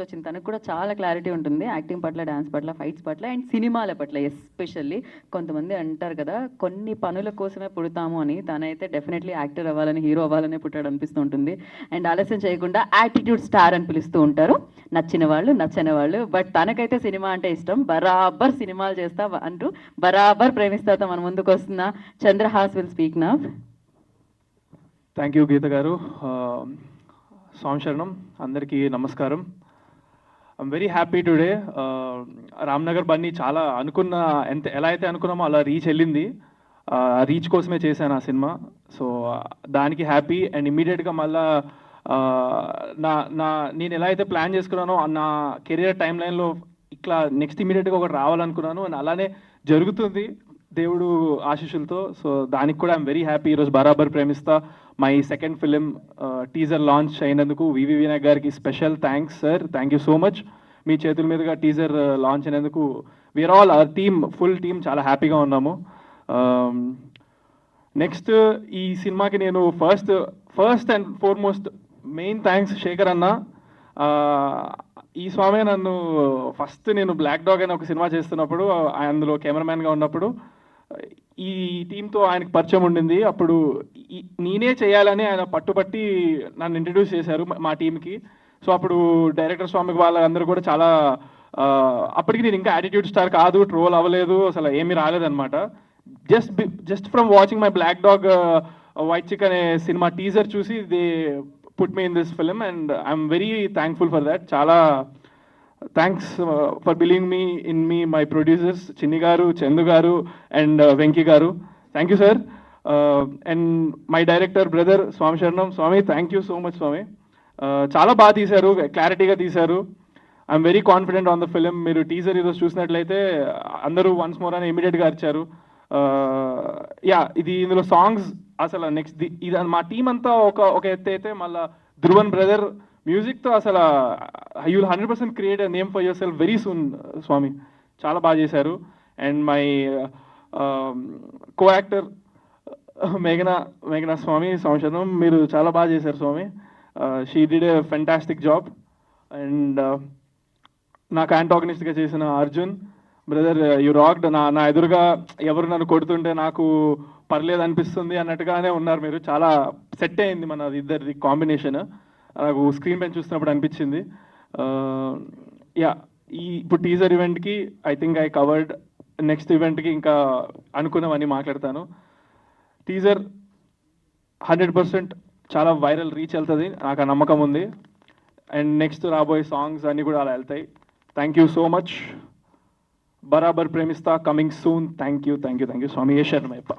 వచ్చింది. తనకు కూడా చాలా క్లారిటీ ఉంటుంది యాక్టింగ్ పట్ల, డాన్స్ పట్ల, ఫైట్స్ పట్ల అండ్ సినిమాల పట్ల ఎస్పెషల్లీ. కొంతమంది అంటారు కదా కొన్ని పనుల కోసమే పుడతాము అని, తనైతే డెఫినెట్లీ యాక్టర్ అవ్వాలని, హీరో అవ్వాలనే పుట్టాడు అనిపిస్తూ ఉంటుంది. అండ్ ఆలస్యం చేయకుండా యాటిట్యూడ్ స్టార్ అని పిలుస్తూ ఉంటారు నచ్చిన వాళ్ళు, నచ్చని వాళ్ళు. బట్ తనకైతే సినిమా అంటే ఇష్టం, బరాబర్ సినిమాలు చేస్తా అంటూ బరాబర్ ప్రేమిస్తాతో మన ముందుకు వస్తున్న Chandrahas will speak now. Thank you Geetha garu. శరణం, అందరికీ నమస్కారం. I'm very happy today. Ramnagar Bunny చాలా ఎలా అయితే అనుకున్నామో అలా రీచ్ వెళ్ళింది. రీచ్ కోసమే చేశాను ఆ సినిమా. సో దానికి హ్యాపీ. అండ్ ఇమ్మీడియట్గా మళ్ళా నేను ఎలా అయితే ప్లాన్ చేసుకున్నానో నా కెరియర్ టైం లైన్లో ఇట్లా నెక్స్ట్ ఇమ్మీడియట్గా ఒకటి రావాలనుకున్నాను. అండ్ అలానే జరుగుతుంది దేవుడు ఆశీస్సులతో. సో దానికి కూడా ఐఎమ్ వెరీ హ్యాపీ. ఈరోజు Barabar Premistha my second film teaser launch అయినందుకు వివి వినాయక్ గారికి special thanks sir. Thank you so much. మీ చేతుల మీదుగా టీజర్ లాంచ్ అయినందుకు we're all our team, full team చాలా హ్యాపీగా ఉన్నాము. నెక్స్ట్ ఈ సినిమాకి నేను first and foremost main thanks Shekhar అన్న. ఈ స్వామి నన్ను నేను బ్లాక్ డాగ్ అని ఒక సినిమా చేస్తున్నప్పుడు, అందులో కెమెరామ్యాన్గా ఉన్నప్పుడు ఈ టీంతో ఆయనకు పరిచయం ఉండింది. అప్పుడు నేనే చేయాలని ఆయన పట్టుబట్టి నన్ను ఇంట్రడ్యూస్ చేశారు మా టీంకి. సో అప్పుడు డైరెక్టర్ స్వామికి వాళ్ళందరూ కూడా చాలా అప్పటికి నేను ఇంకా యాటిట్యూడ్ స్టార్ కాదు, ట్రోల్ అవ్వలేదు, అసలు ఏమీ రాలేదన్నమాట. Just from watching my black dog white chick అనే సినిమా టీజర్ చూసి they put me in this film and I'm very thankful for that. చాలా thanks for believing me my producers Chinni garu, Chandu garu and Venky garu. Thank you sir. And my director brother Swamy శరణం. Swamy thank you so much Swamy. చాలా బాగా తీశారు, క్లారిటీగా తీశారు. I'm very confident on the film. మీరు teaser ఈరోజు చూసినట్లయితే అందరూ వన్స్ మోర్ అని ఇమీడియట్గా అరిచారు. ఇందులో సాంగ్స్ అసలు నెక్స్ట్ ఇది మా టీం అంతా ఒక ఎత్తు అయితే, మళ్ళీ ధ్రువన్ బ్రదర్ మ్యూజిక్తో అసలు you will 100% create a name for yourself very soon Swamy. చాలా బాగా చేశారు. అండ్ మై కో యాక్టర్ మేఘనా స్వామి సంవత్సరం, మీరు చాలా బాగా చేశారు Swamy. She did a fantastic job. And నాకు యాంటాగనిస్ట్గా చేసిన అర్జున్ బ్రదర్, యు రాక్డ్. నా ఎదురుగా ఎవరు నన్ను కొడుతుంటే నాకు పర్లేదు అనిపిస్తుంది అన్నట్టుగానే ఉన్నారు మీరు. చాలా సెట్ అయింది మన ఇద్దరిది కాంబినేషన్. నాకు స్క్రీన్ పైన చూస్తున్నప్పుడు అనిపించింది. ఇప్పుడు టీజర్ ఈవెంట్కి I think I covered. Next ఈవెంట్కి ఇంకా అనుకున్నవన్నీ మాట్లాడతాను. టీజర్ 100% చాలా వైరల్ రీచ్ వెళ్తుంది, నాకు ఆ నమ్మకం ఉంది. అండ్ నెక్స్ట్ రాబోయే సాంగ్స్ అన్నీ కూడా అలా వెళ్తాయి. Thank you so much. బరాబర్ ప్రేమిస్తా కమింగ్ సూన్. థ్యాంక్ యూ స్వామి. శరణమయ్యప్ప.